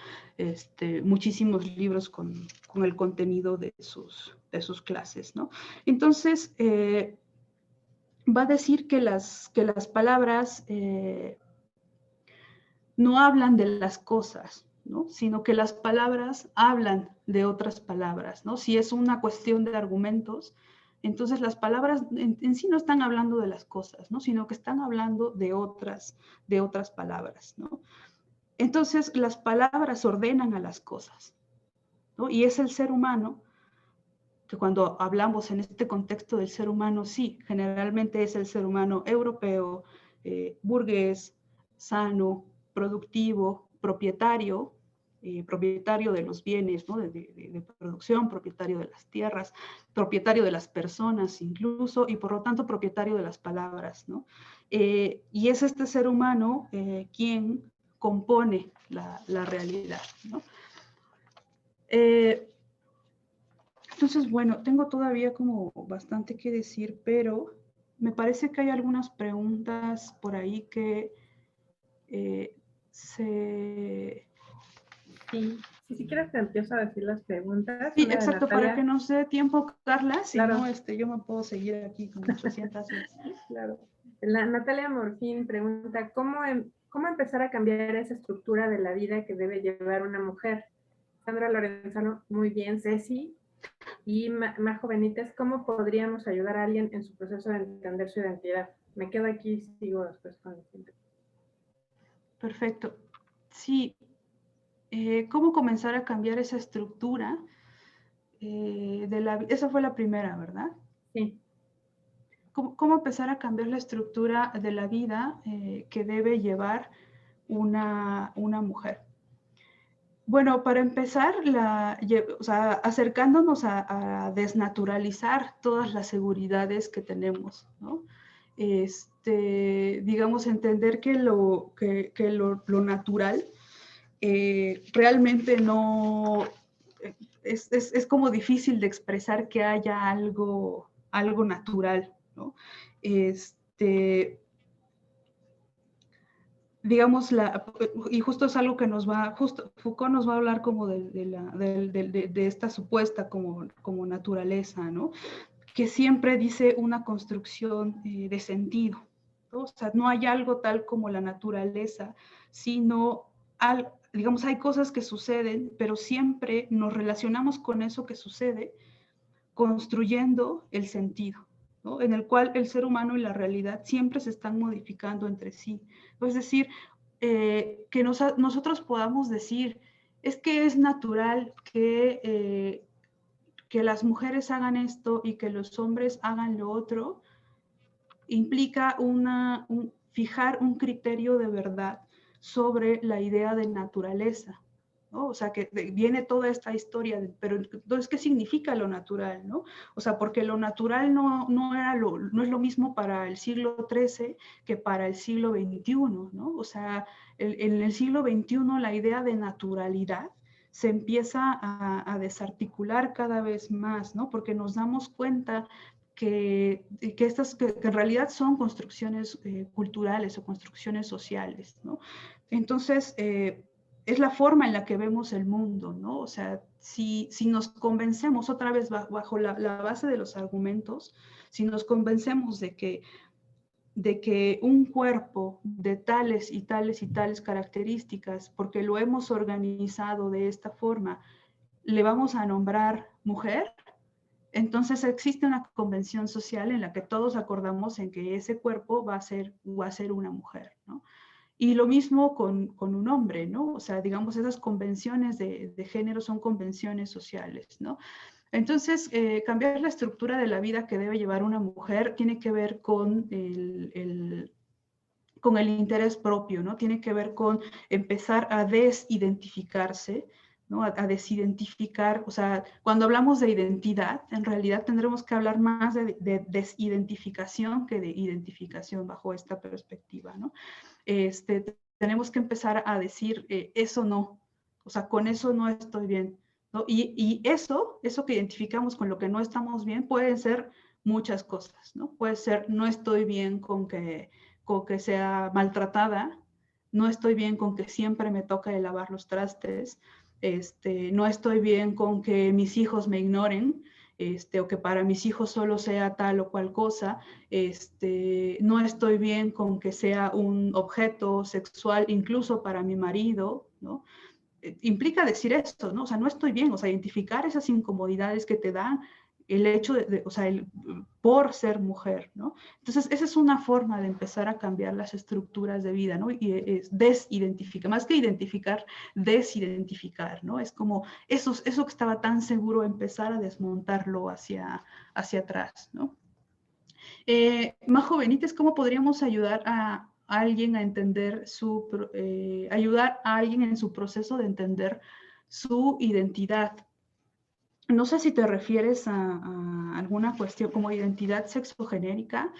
muchísimos libros con el contenido de sus clases, ¿no? Entonces, va a decir que las palabras no hablan de las cosas, ¿no? Sino que las palabras hablan de otras palabras, ¿no? Si es una cuestión de argumentos, entonces las palabras en sí no están hablando de las cosas, ¿no? Sino que están hablando de otras palabras, ¿no? Entonces las palabras ordenan a las cosas, ¿no? Y es el ser humano que cuando hablamos en este contexto del ser humano, sí, generalmente es el ser humano europeo, burgués, sano, productivo, propietario, propietario de los bienes, ¿no? de producción, propietario de las tierras, propietario de las personas incluso, y por lo tanto propietario de las palabras, ¿no? Y es este ser humano quien compone la realidad, ¿no? Entonces, bueno, tengo todavía como bastante que decir, pero me parece que hay algunas preguntas por ahí que Sí, si quieres te empiezo a decir las preguntas. Sí, Una de exacto, para que Natalia. nos dé tiempo, Carla, si Claro. no, yo me puedo seguir aquí con 800 veces. Claro. Natalia Morfín pregunta, ¿cómo empezar a cambiar esa estructura de la vida que debe llevar una mujer? Sandra Lorenzano, muy bien. Ceci y Majo Benítez, ¿cómo podríamos ayudar a alguien en su proceso de entender su identidad? Me quedo aquí, sigo después con el siguiente. Perfecto. Sí, ¿cómo comenzar a cambiar esa estructura de la vida? Esa fue la primera, ¿verdad? Sí. ¿Cómo empezar a cambiar la estructura de la vida que debe llevar una mujer? Bueno, para empezar, o sea, acercándonos a desnaturalizar todas las seguridades que tenemos, ¿no? Digamos, entender que lo natural realmente no, es como difícil de expresar que haya algo natural, ¿no? Digamos, y justo es algo que Foucault nos va a hablar como de esta supuesta como naturaleza, ¿no? Que siempre dice una construcción de sentido, ¿no? O sea, no hay algo tal como la naturaleza, sino, digamos, hay cosas que suceden, pero siempre nos relacionamos con eso que sucede construyendo el sentido, ¿no? En el cual el ser humano y la realidad siempre se están modificando entre sí. Es decir, que nosotros podamos decir, es que es natural que las mujeres hagan esto y que los hombres hagan lo otro, implica fijar un criterio de verdad sobre la idea de naturaleza, ¿no? O sea, que viene toda esta historia, pero entonces, ¿qué significa lo natural, no? O sea, porque lo natural no es lo mismo para el siglo XIII que para el siglo XXI, ¿no? O sea, en el siglo XXI la idea de naturalidad se empieza a desarticular cada vez más, ¿no? Porque nos damos cuenta que en realidad son construcciones culturales o construcciones sociales, ¿no? Entonces, es la forma en la que vemos el mundo, ¿no? O sea, si nos convencemos, otra vez bajo la base de los argumentos, si nos convencemos de que un cuerpo de tales y tales y tales características, porque lo hemos organizado de esta forma, le vamos a nombrar mujer, entonces existe una convención social en la que todos acordamos en que ese cuerpo va a ser una mujer, ¿no? Y lo mismo con un hombre, ¿no? O sea, digamos, esas convenciones de género son convenciones sociales, ¿no? Entonces, cambiar la estructura de la vida que debe llevar una mujer tiene que ver con con el interés propio, ¿no? Tiene que ver con empezar a desidentificarse, ¿no? A desidentificar, o sea, cuando hablamos de identidad, en realidad tendremos que hablar más de desidentificación que de identificación bajo esta perspectiva, ¿no? Tenemos que empezar a decir, eso no, o sea, con eso no estoy bien, ¿no? Y eso que identificamos con lo que no estamos bien, pueden ser muchas cosas, ¿no? Puede ser, no estoy bien con que sea maltratada, no estoy bien con que siempre me toque lavar los trastes, no estoy bien con que mis hijos me ignoren, o que para mis hijos solo sea tal o cual cosa, no estoy bien con que sea un objeto sexual incluso para mi marido, ¿no? Implica decir esto, ¿no? O sea, no estoy bien, o sea, identificar esas incomodidades que te dan el hecho o sea, por ser mujer, ¿no? Entonces, esa es una forma de empezar a cambiar las estructuras de vida, ¿no? Y es desidentificar, más que identificar, desidentificar, ¿no? Es como eso que estaba tan seguro, empezar a desmontarlo hacia atrás, ¿no? Majo Benítez, ¿cómo podríamos ayudar a alguien a entender ayudar a alguien en su proceso de entender su identidad? No sé si te refieres a alguna cuestión como identidad sexogenérica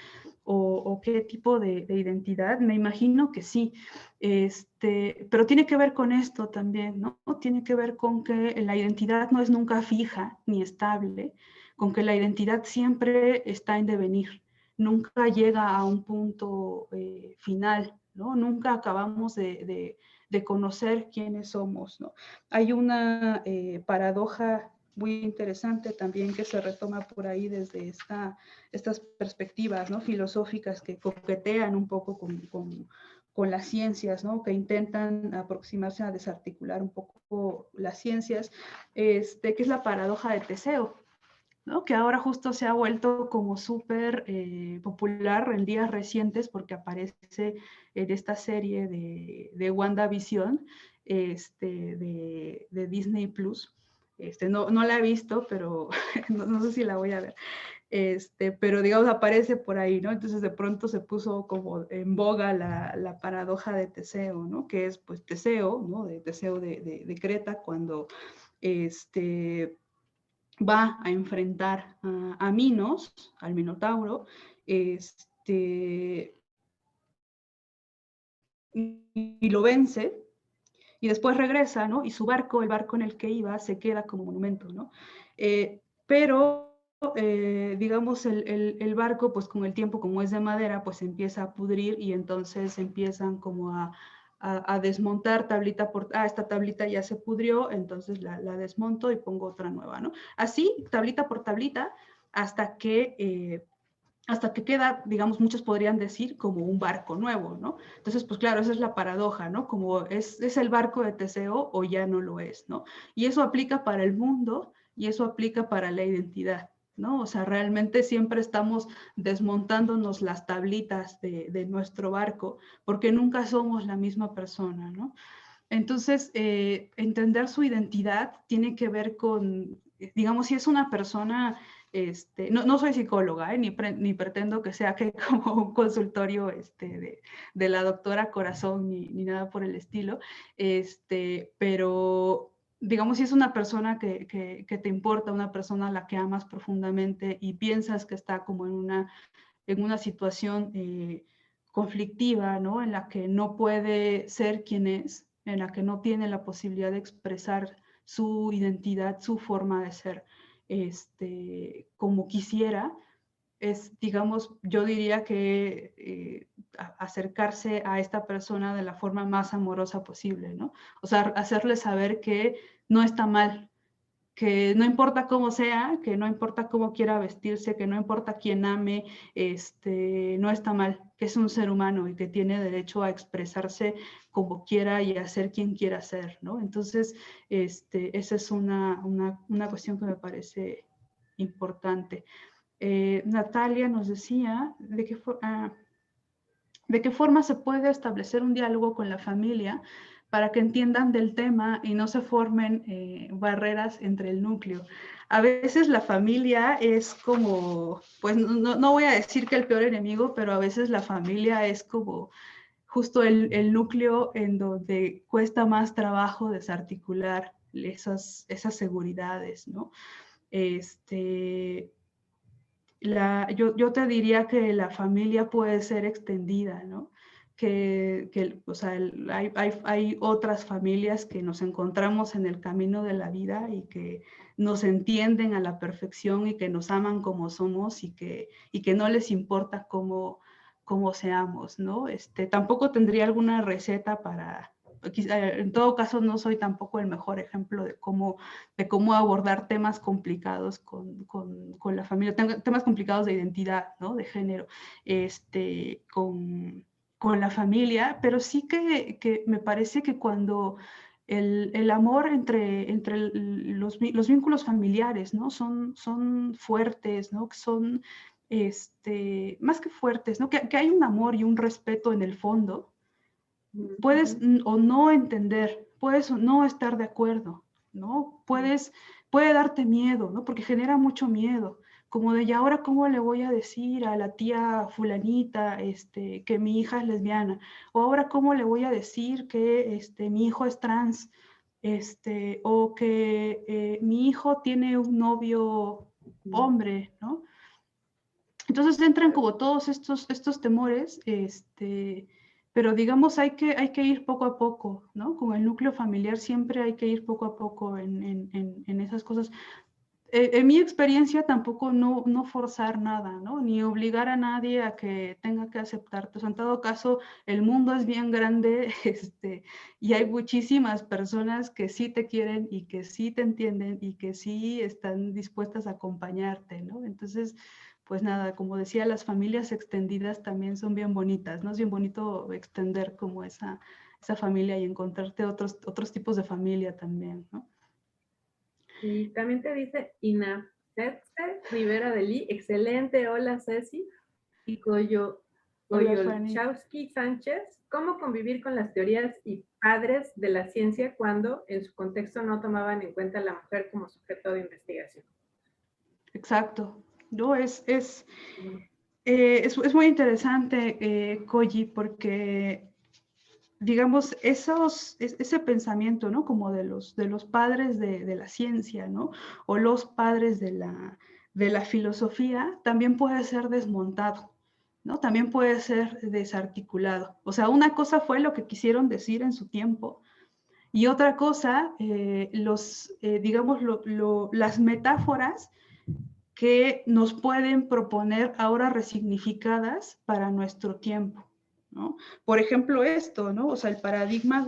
o qué tipo de identidad. Me imagino que sí, pero tiene que ver con esto también, ¿no? Tiene que ver con que la identidad no es nunca fija ni estable, con que la identidad siempre está en devenir, nunca llega a un punto final, ¿no? Nunca acabamos de conocer quiénes somos, ¿no? Hay una paradoja muy interesante también que se retoma por ahí desde estas perspectivas, ¿no?, filosóficas que coquetean un poco con las ciencias, ¿no?, que intentan aproximarse a desarticular un poco las ciencias, que es la paradoja de Teseo, ¿no?, que ahora justo se ha vuelto como súper popular en días recientes porque aparece en esta serie de WandaVision de Disney Plus. No la he visto, pero no sé si la voy a ver. Pero digamos aparece por ahí, ¿no? Entonces de pronto se puso como en boga la paradoja de Teseo, ¿no? Que es pues Teseo, ¿no? De Teseo de Creta, cuando va a enfrentar a Minos, al Minotauro, y lo vence, y después regresa, ¿no? Y su barco, el barco en el que iba, se queda como monumento, ¿no? Pero, digamos, el barco, pues con el tiempo, como es de madera, pues empieza a pudrir y entonces empiezan como a desmontar tablita por, esta tablita ya se pudrió, entonces la desmonto y pongo otra nueva, ¿no? Así, tablita por tablita, hasta que queda, digamos, muchos podrían decir como un barco nuevo, ¿no? Entonces, pues claro, esa es la paradoja, ¿no? Como es el barco de Teseo o ya no lo es, ¿no? Y eso aplica para el mundo y eso aplica para la identidad, ¿no? O sea, realmente siempre estamos desmontándonos las tablitas de nuestro barco porque nunca somos la misma persona, ¿no? Entonces, entender su identidad tiene que ver con, digamos, si es una persona, no soy psicóloga, ni pretendo que sea que como un consultorio de la doctora Corazón, ni nada por el estilo, pero digamos, si es una persona que te importa, una persona a la que amas profundamente y piensas que está como en una situación conflictiva, ¿no? En la que no puede ser quien es, en la que no tiene la posibilidad de expresar su identidad, su forma de ser, como quisiera, digamos, yo diría que acercarse a esta persona de la forma más amorosa posible, ¿no? O sea, hacerle saber que no está mal, que no importa cómo sea, que no importa cómo quiera vestirse, que no importa quién ame, no está mal, que es un ser humano y que tiene derecho a expresarse como quiera y a ser quien quiera ser, ¿no? Entonces, esa es una cuestión que me parece importante. Natalia nos decía de qué forma se puede establecer un diálogo con la familia para que entiendan del tema y no se formen barreras entre el núcleo. A veces la familia es como, pues no voy a decir que el peor enemigo, pero a veces la familia es como justo el núcleo en donde cuesta más trabajo desarticular esas seguridades, ¿no? Yo te diría que la familia puede ser extendida, ¿no? O sea, hay otras familias que nos encontramos en el camino de la vida y que nos entienden a la perfección y que nos aman como somos y que no les importa cómo seamos, ¿no? Tampoco tendría alguna receta para, en todo caso no soy tampoco el mejor ejemplo de cómo abordar temas complicados con la familia, temas complicados de identidad, ¿no? De género, con la familia, pero sí que me parece que cuando el amor entre los vínculos familiares, ¿no? Son fuertes, ¿no? Son, más que fuertes, ¿no? Que hay un amor y un respeto en el fondo. Puedes o no entender, puedes o no estar de acuerdo, ¿no? Puede darte miedo, ¿no? Porque genera mucho miedo, como de, ¿y ahora cómo le voy a decir a la tía fulanita que mi hija es lesbiana? O ahora cómo le voy a decir que mi hijo es trans, o que mi hijo tiene un novio hombre, ¿no? Entonces entran como todos estos temores, pero digamos hay que ir poco a poco, ¿no? Con el núcleo familiar siempre hay que ir poco a poco en esas cosas. En mi experiencia tampoco no forzar nada, ¿no? Ni obligar a nadie a que tenga que aceptarte. O sea, en todo caso, el mundo es bien grande, y hay muchísimas personas que sí te quieren y que sí te entienden y que sí están dispuestas a acompañarte, ¿no? Entonces, pues nada, como decía, las familias extendidas también son bien bonitas, ¿no? Es bien bonito extender como esa familia y encontrarte otros tipos de familia también, ¿no? Y también te dice Ina Rivera de Lee, excelente, hola Ceci, y Hola, Fanny. Koyolchowski Sánchez, ¿cómo convivir con las teorías y padres de la ciencia cuando en su contexto no tomaban en cuenta a la mujer como sujeto de investigación? Exacto. No, es muy interesante, Koji, porque, digamos, ese pensamiento, ¿no? Como de los padres de la ciencia, ¿no? O los padres de la filosofía, también puede ser desmontado, ¿no? También puede ser desarticulado. O sea, una cosa fue lo que quisieron decir en su tiempo, y otra cosa, digamos, las metáforas que nos pueden proponer ahora resignificadas para nuestro tiempo, ¿no? Por ejemplo, esto, ¿no? O sea, el paradigma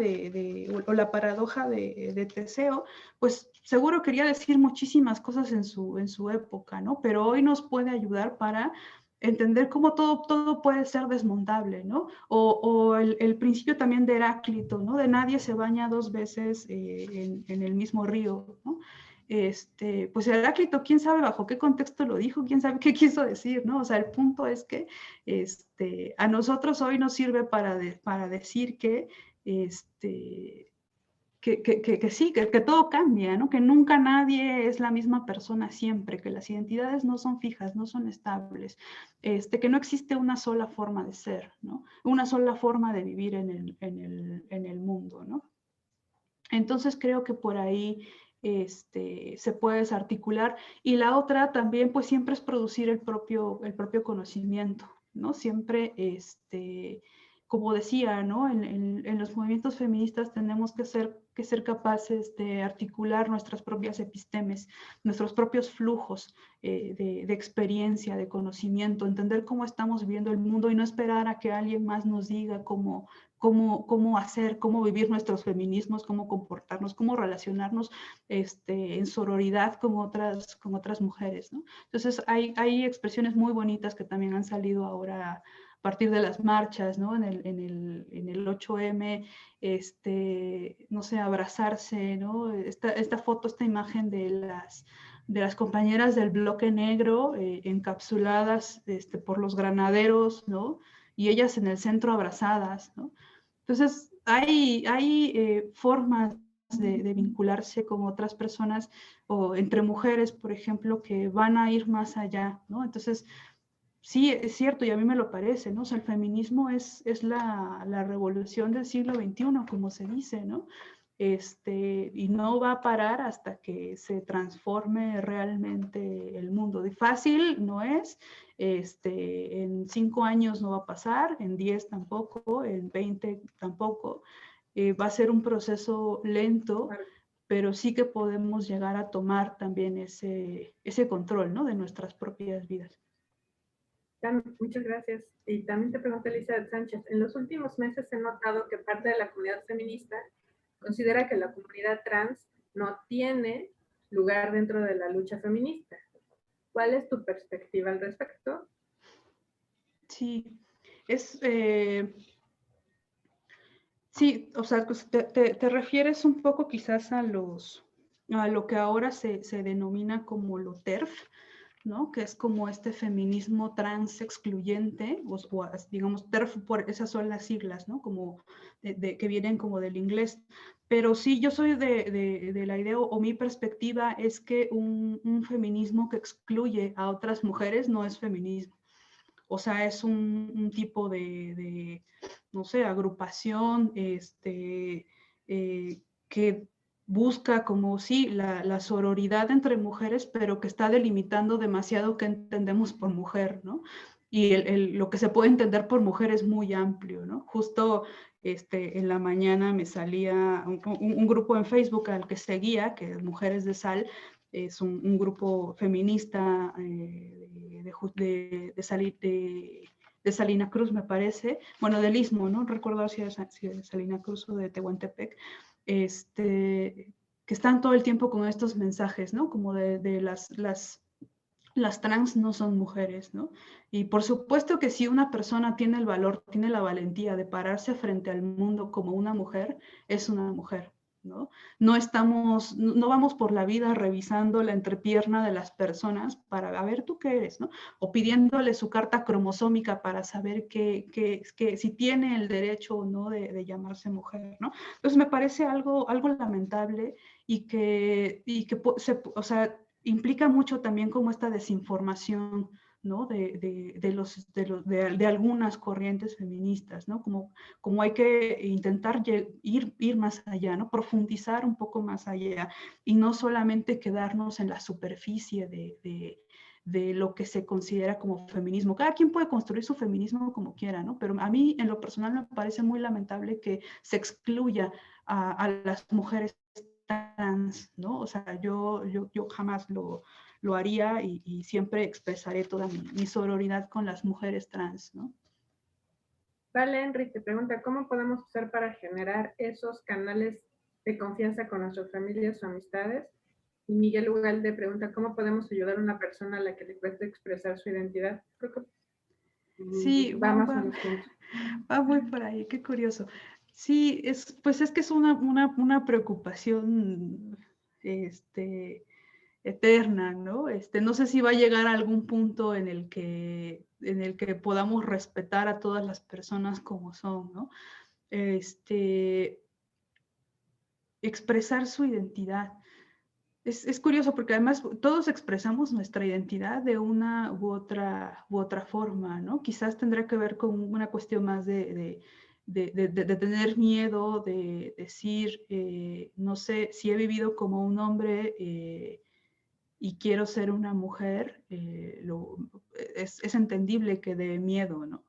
o la paradoja de Teseo, pues seguro quería decir muchísimas cosas en su época, ¿no? Pero hoy nos puede ayudar para entender cómo todo puede ser desmontable, ¿no? O el principio también de Heráclito, ¿no? De nadie se baña dos veces en el mismo río, ¿no? Pues Heráclito, quién sabe bajo qué contexto lo dijo, quién sabe qué quiso decir, ¿no? O sea, el punto es que a nosotros hoy nos sirve para decir que sí, que todo cambia, ¿no? Que nunca nadie es la misma persona siempre, que las identidades no son fijas, no son estables, que no existe una sola forma de ser, ¿no? Una sola forma de vivir en el mundo, ¿no? Entonces creo que por ahí se puede desarticular. Y la otra también, pues siempre es producir el propio conocimiento, ¿no? Siempre, como decía, ¿no? En los movimientos feministas tenemos que ser capaces de articular nuestras propias epistemes, nuestros propios flujos de experiencia, de conocimiento, entender cómo estamos viviendo el mundo y no esperar a que alguien más nos diga cómo hacer, cómo vivir nuestros feminismos, cómo comportarnos, cómo relacionarnos en sororidad con otras mujeres, ¿no? Entonces hay expresiones muy bonitas que también han salido ahora a partir de las marchas, ¿no? En el 8M, no sé, abrazarse, ¿no? Esta foto, esta imagen de las compañeras del bloque negro encapsuladas por los granaderos, ¿no? Y ellas en el centro abrazadas, ¿no? Entonces, hay formas de vincularse con otras personas o entre mujeres, por ejemplo, que van a ir más allá, ¿no? Entonces, sí, es cierto, y a mí me lo parece, ¿no? O sea, el feminismo es la revolución del siglo XXI, como se dice, ¿no? Y no va a parar hasta que se transforme realmente el mundo. De fácil no es, en 5 años no va a pasar, en 10 tampoco, en 20 tampoco. Va a ser un proceso lento, pero sí que podemos llegar a tomar también ese control, ¿no? De nuestras propias vidas. Muchas gracias. Y también te pregunto, Elizabeth Sánchez, en los últimos meses he notado que parte de la comunidad feminista considera que la comunidad trans no tiene lugar dentro de la lucha feminista. ¿Cuál es tu perspectiva al respecto? Sí, Sí, o sea, pues te refieres un poco quizás a lo que ahora se denomina como lo TERF, ¿no? Que es como este feminismo trans excluyente, digamos, TERF, esas son las siglas, ¿no? Como que vienen como del inglés. Pero sí, yo soy de la idea, o mi perspectiva es que un feminismo que excluye a otras mujeres no es feminismo. O sea, es un tipo no sé, agrupación que busca como sí la sororidad entre mujeres, pero que está delimitando demasiado qué entendemos por mujer, ¿no? Y lo que se puede entender por mujer es muy amplio, ¿no? Justo en la mañana me salía un grupo en Facebook al que seguía, que es Mujeres de Sal, es un grupo feminista de Salina Cruz, me parece, bueno, del Istmo, ¿no? Recuerdo si es de Salina Cruz o de Tehuantepec, que están todo el tiempo con estos mensajes, ¿no? Como de las trans no son mujeres, ¿no? Y por supuesto que si una persona tiene el valor, tiene la valentía de pararse frente al mundo como una mujer, es una mujer, ¿no? No vamos por la vida revisando la entrepierna de las personas para a ver tú qué eres, ¿no? O pidiéndole su carta cromosómica para saber si tiene el derecho o no de llamarse mujer, ¿no? Entonces me parece algo lamentable o sea, implica mucho también como esta desinformación, ¿no? De algunas corrientes feministas, ¿no? Como hay que intentar ir más allá, ¿no? Profundizar un poco más allá y no solamente quedarnos en la superficie de lo que se considera como feminismo. Cada quien puede construir su feminismo como quiera, ¿no? Pero a mí en lo personal me parece muy lamentable que se excluya a las mujeres trans, ¿no? O sea, yo jamás lo haría y siempre expresaré toda mi sororidad con las mujeres trans, ¿no? Vale, Henry te pregunta, ¿cómo podemos hacer para generar esos canales de confianza con nuestras familias o amistades? Y Miguel Ugalde pregunta, ¿cómo podemos ayudar a una persona a la que le cuesta expresar su identidad? Creo que sí, va más o menos junto. Va muy por ahí, qué curioso. Sí, pues es que es una preocupación eterna, ¿no? No sé si va a llegar a algún punto en el que podamos respetar a todas las personas como son, ¿no? Expresar su identidad. Es curioso porque además todos expresamos nuestra identidad de una u otra forma, ¿no? Quizás tendrá que ver con una cuestión más de tener miedo, de decir, no sé, si he vivido como un hombre y quiero ser una mujer, es entendible que dé miedo, ¿no?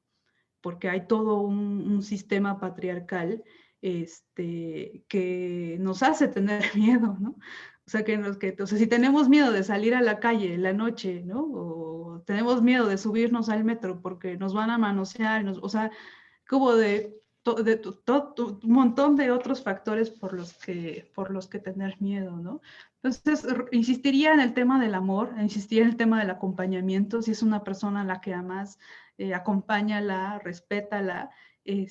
Porque hay todo un sistema patriarcal que nos hace tener miedo, ¿no? O sea, o sea, si tenemos miedo de salir a la calle en la noche, ¿no? O tenemos miedo de subirnos al metro porque nos van a manosear, o sea, como un montón de otros factores por los que tener miedo, ¿no? Entonces, insistiría en el tema del amor, insistiría en el tema del acompañamiento, si es una persona a la que amas, acompáñala, respétala, y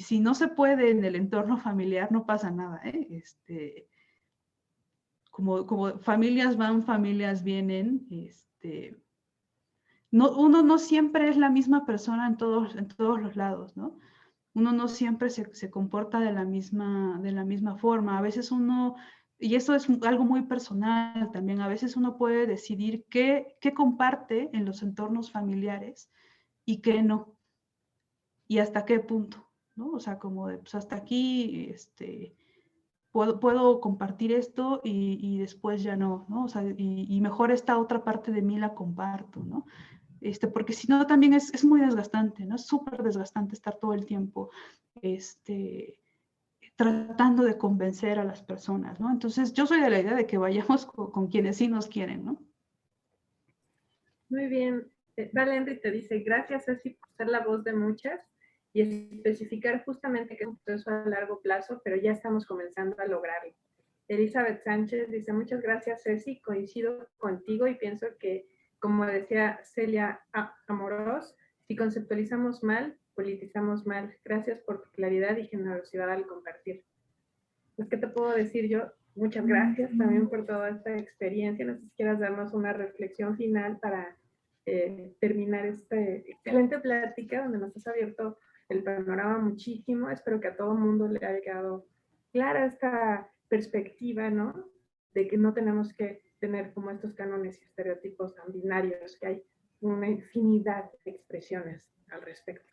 si no se puede en el entorno familiar, no pasa nada, ¿eh? Como familias van, familias vienen, uno no siempre es la misma persona en todos los lados, ¿no? Uno no siempre se comporta de la misma forma. A veces y eso es algo muy personal también, a veces uno puede decidir qué comparte en los entornos familiares y qué no, y hasta qué punto, ¿no? O sea, como pues hasta aquí, puedo compartir esto y después ya no, ¿no? O sea, y mejor esta otra parte de mí la comparto, ¿no? Porque si no también es muy desgastante, ¿no? Es súper desgastante estar todo el tiempo tratando de convencer a las personas, ¿no? Entonces yo soy de la idea de que vayamos con quienes sí nos quieren, ¿no? Muy bien. Vale, Henry te dice, gracias Ceci por ser la voz de muchas y especificar justamente que es un proceso a largo plazo, pero ya estamos comenzando a lograrlo. Elizabeth Sánchez dice, muchas gracias Ceci, coincido contigo y pienso que, como decía Celia Amorós, si conceptualizamos mal, politizamos mal. Gracias por tu claridad y generosidad al compartir. Pues, ¿qué te puedo decir yo? Muchas gracias también por toda esta experiencia. No sé si quieras darnos una reflexión final para terminar esta excelente plática donde nos has abierto el panorama muchísimo. Espero que a todo el mundo le haya quedado clara esta perspectiva, ¿no? De que no tenemos que tener como estos cánones y estereotipos tan binarios, que hay una infinidad de expresiones al respecto.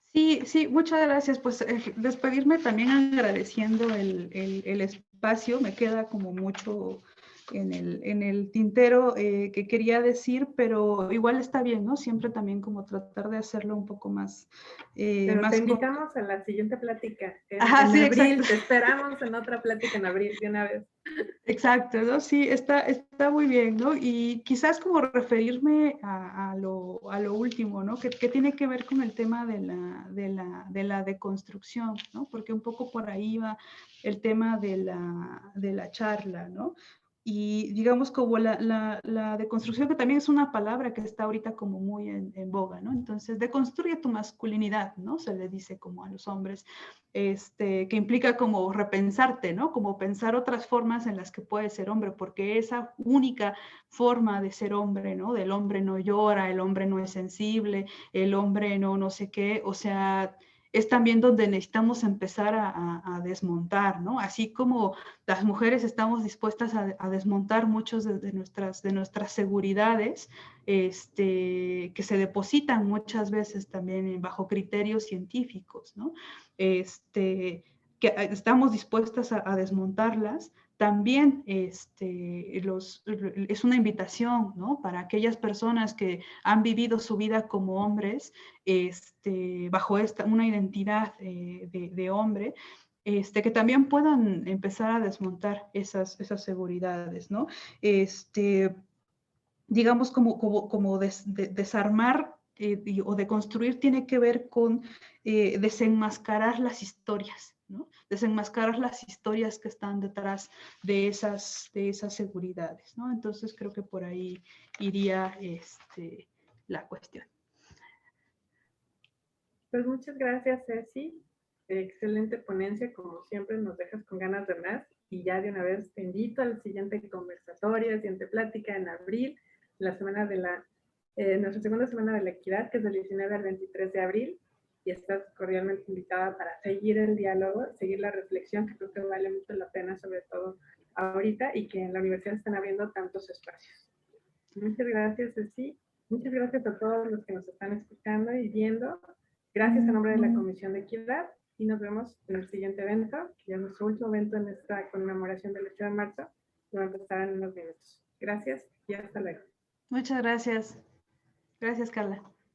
Sí, sí, muchas gracias. Pues despedirme también agradeciendo el espacio. Me queda como mucho en el tintero que quería decir, pero igual está bien, ¿no? Siempre también como tratar de hacerlo un poco más... Pero más te invitamos a la siguiente plática en sí, abril. exacto. Te esperamos en otra plática en abril de una vez. Exacto, ¿no? Sí, está muy bien, ¿no? Y quizás como referirme a lo último, ¿no? Que tiene que ver con el tema de la deconstrucción, ¿no? Porque un poco por ahí va el tema de la charla, ¿no? Y digamos como la deconstrucción, que también es una palabra que está ahorita como muy en boga, ¿no? Entonces, deconstruye tu masculinidad, ¿no? Se le dice como a los hombres, que implica como repensarte, ¿no? Como pensar otras formas en las que puedes ser hombre, porque esa única forma de ser hombre, ¿no? Del hombre no llora, el hombre no es sensible, el hombre no sé qué, o sea, es también donde necesitamos empezar a desmontar, ¿no? Así como las mujeres estamos dispuestas a desmontar muchos de nuestras seguridades, que se depositan muchas veces también bajo criterios científicos, ¿no? Que estamos dispuestas a desmontarlas, también es una invitación, ¿no? Para aquellas personas que han vivido su vida como hombres, bajo una identidad de hombre, que también puedan empezar a desmontar esas seguridades, ¿no? Digamos, como desarmar o deconstruir tiene que ver con desenmascarar las historias, ¿no? Desenmascarar las historias que están detrás de esas seguridades, ¿no? Entonces creo que por ahí iría la cuestión. Pues muchas gracias, Ceci. Excelente ponencia, como siempre nos dejas con ganas de más. Y ya de una vez te invito al siguiente conversatorio, siguiente plática en abril, la semana de nuestra segunda semana de la equidad, que es del 19 al 23 de abril. Y estás cordialmente invitada para seguir el diálogo, seguir la reflexión, que creo que vale mucho la pena, sobre todo ahorita, y que en la universidad están abriendo tantos espacios. Muchas gracias, Ceci. Muchas gracias a todos los que nos están escuchando y viendo. Gracias a nombre de la Comisión de Equidad y nos vemos en el siguiente evento, que es nuestro último evento en esta conmemoración del 8 de marzo, que va a empezar en unos minutos. Gracias y hasta luego. Muchas gracias. Gracias, Carla.